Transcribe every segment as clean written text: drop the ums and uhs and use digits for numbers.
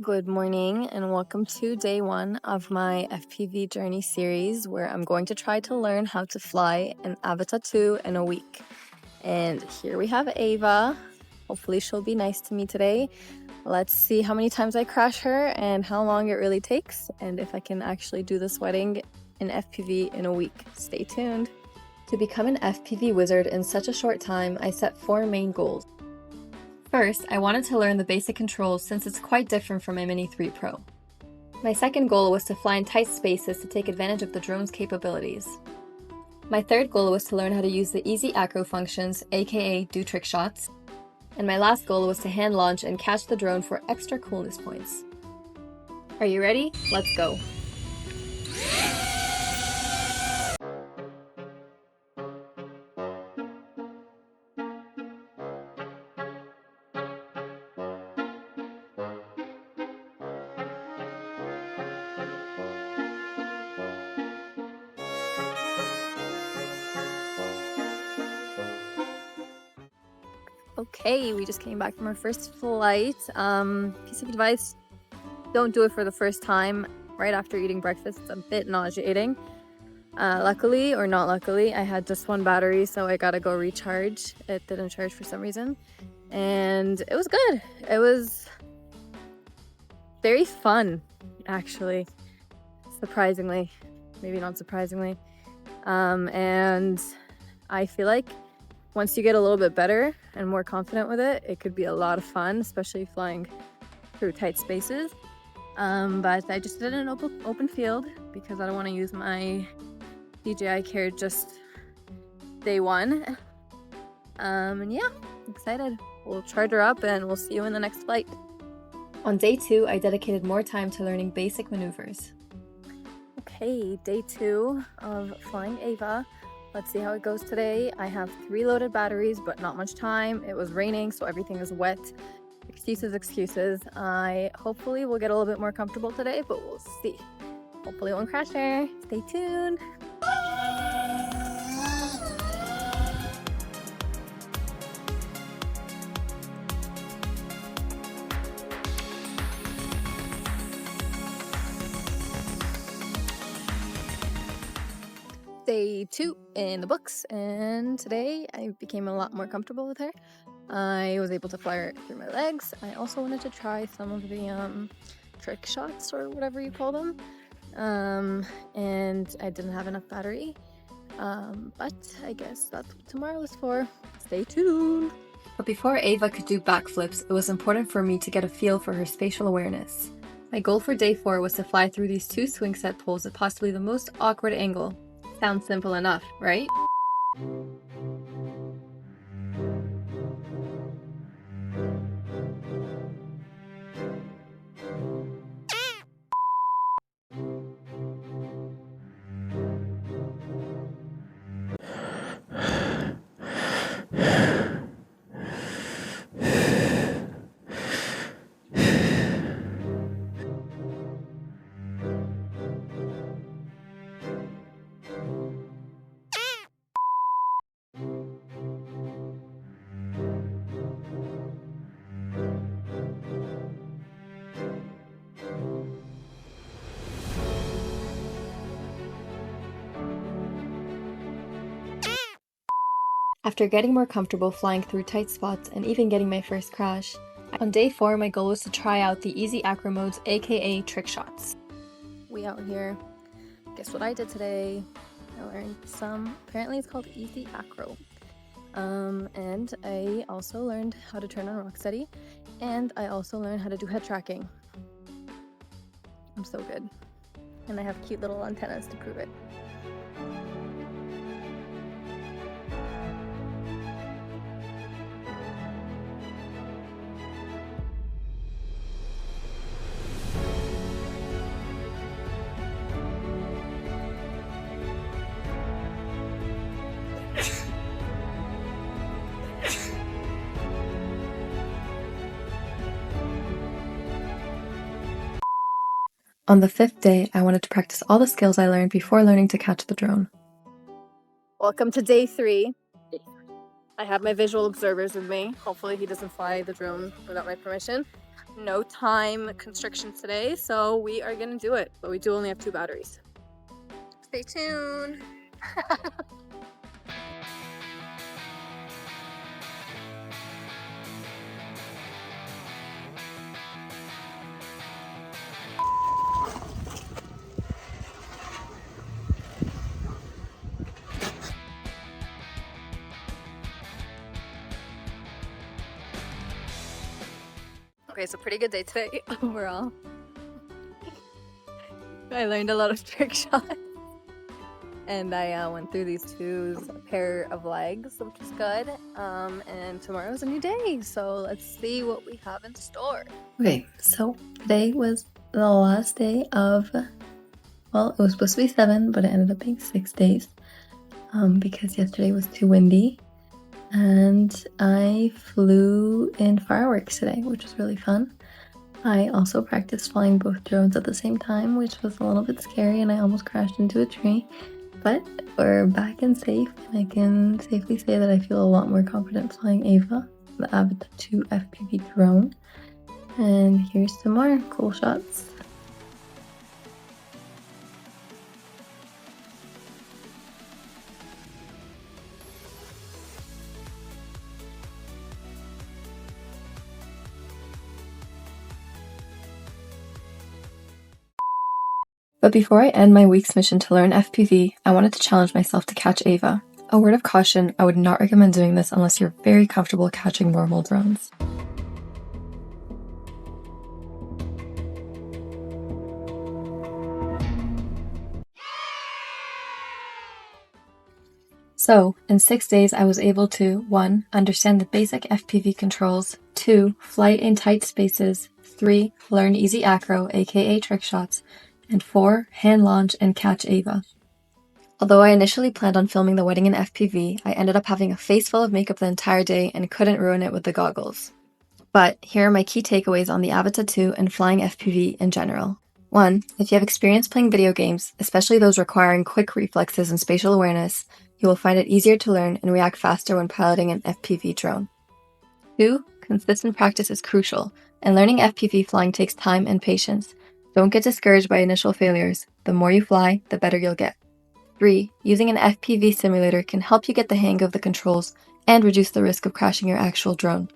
Good morning and welcome to day 1 of my FPV journey series where I'm going to try to learn how to fly an Avata 2 in a week. And here we have Ava. Hopefully she'll be nice to me today. Let's see how many times I crash her and how long it really takes and if I can actually do this wedding in FPV in a week. Stay tuned. To become an FPV wizard in such a short time, I set 4 main goals. First, I wanted to learn the basic controls since it's quite different from my Mini 3 Pro. My second goal was to fly in tight spaces to take advantage of the drone's capabilities. My third goal was to learn how to use the easy Acro functions, aka do trick shots. And my last goal was to hand launch and catch the drone for extra coolness points. Are you ready? Let's go! Okay, we just came back from our first flight. Piece of advice, don't do it for the first time right after eating breakfast. It's a bit nauseating. Luckily, or not luckily, I had just 1 battery, so I gotta go recharge. It didn't charge for some reason. And it was good. It was very fun, actually. Surprisingly. Maybe not surprisingly. And I feel like once you get a little bit better and more confident with it, it could be a lot of fun, especially flying through tight spaces. But I just did an open field because I don't want to use my DJI Care just day 1. And yeah, excited. We'll charge her up and we'll see you in the next flight. On day 2, I dedicated more time to learning basic maneuvers. Okay, day 2 of flying Ava. Let's see how it goes today. I have 3 loaded batteries, but not much time. It was raining, so everything is wet. Excuses. I hopefully will get a little bit more comfortable today, but we'll see. Hopefully it won't crash her. Stay tuned. Day 2 in the books, and today I became a lot more comfortable with her. I was able to fly her through my legs. I also wanted to try some of the trick shots or whatever you call them, and I didn't have enough battery, but I guess that's what tomorrow is for. Stay tuned. But before Ava could do backflips, it was important for me to get a feel for her spatial awareness. My goal for day 4 was to fly through these 2 swing set poles at possibly the most awkward angle. Sounds simple enough, right? After getting more comfortable flying through tight spots and even getting my first crash, on day 4 my goal was to try out the easy Acro modes, aka trick shots. We out here. Guess what I did today? I learned some, apparently it's called easy Acro. And I also learned how to turn on Rocksteady, and I also learned how to do head tracking. I'm so good. And I have cute little antennas to prove it. On the 5th day, I wanted to practice all the skills I learned before learning to catch the drone. Welcome to day 3. I have my visual observers with me. Hopefully he doesn't fly the drone without my permission. No time constrictions today, so we are gonna do it, but we do only have 2 batteries. Stay tuned. Okay, so pretty good day today overall. I learned a lot of trick shots. And I went through these 2 pair of legs, which is good. And tomorrow's a new day, so let's see what we have in store. Okay, so today was the last day of, well, it was supposed to be 7, but it ended up being 6 days because yesterday was too windy. And I flew in fireworks today, which was really fun. I also practiced flying both drones at the same time, which was a little bit scary, and I almost crashed into a tree. But we're back and safe, and I can safely say that I feel a lot more confident flying Ava, the Avata 2 FPV drone. And here's some more cool shots. But before I end my week's mission to learn FPV, I wanted to challenge myself to catch Ava. A word of caution, I would not recommend doing this unless you're very comfortable catching normal drones. So, in 6 days I was able to 1. Understand the basic FPV controls, 2. Flight in tight spaces, 3. Learn easy acro, aka trick shots, and 4. Hand launch and catch Ava. Although I initially planned on filming the wedding in FPV, I ended up having a face full of makeup the entire day and couldn't ruin it with the goggles. But here are my key takeaways on the Avata 2 and flying FPV in general. 1. If you have experience playing video games, especially those requiring quick reflexes and spatial awareness, you will find it easier to learn and react faster when piloting an FPV drone. 2. Consistent practice is crucial, and learning FPV flying takes time and patience. Don't get discouraged by initial failures. The more you fly, the better you'll get. 3. Using an FPV simulator can help you get the hang of the controls and reduce the risk of crashing your actual drone.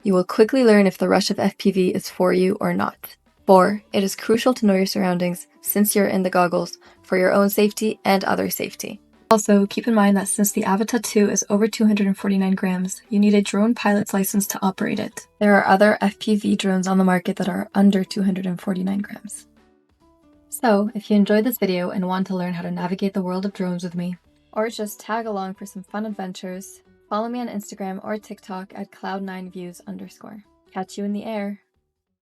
You will quickly learn if the rush of FPV is for you or not. 4. It is crucial to know your surroundings since you're in the goggles for your own safety and other safety. Also, keep in mind that since the Avata 2 is over 249 grams, you need a drone pilot's license to operate it. There are other FPV drones on the market that are under 249 grams. So, if you enjoyed this video and want to learn how to navigate the world of drones with me, or just tag along for some fun adventures, follow me on Instagram or TikTok at cloud9views_. Catch you in the air!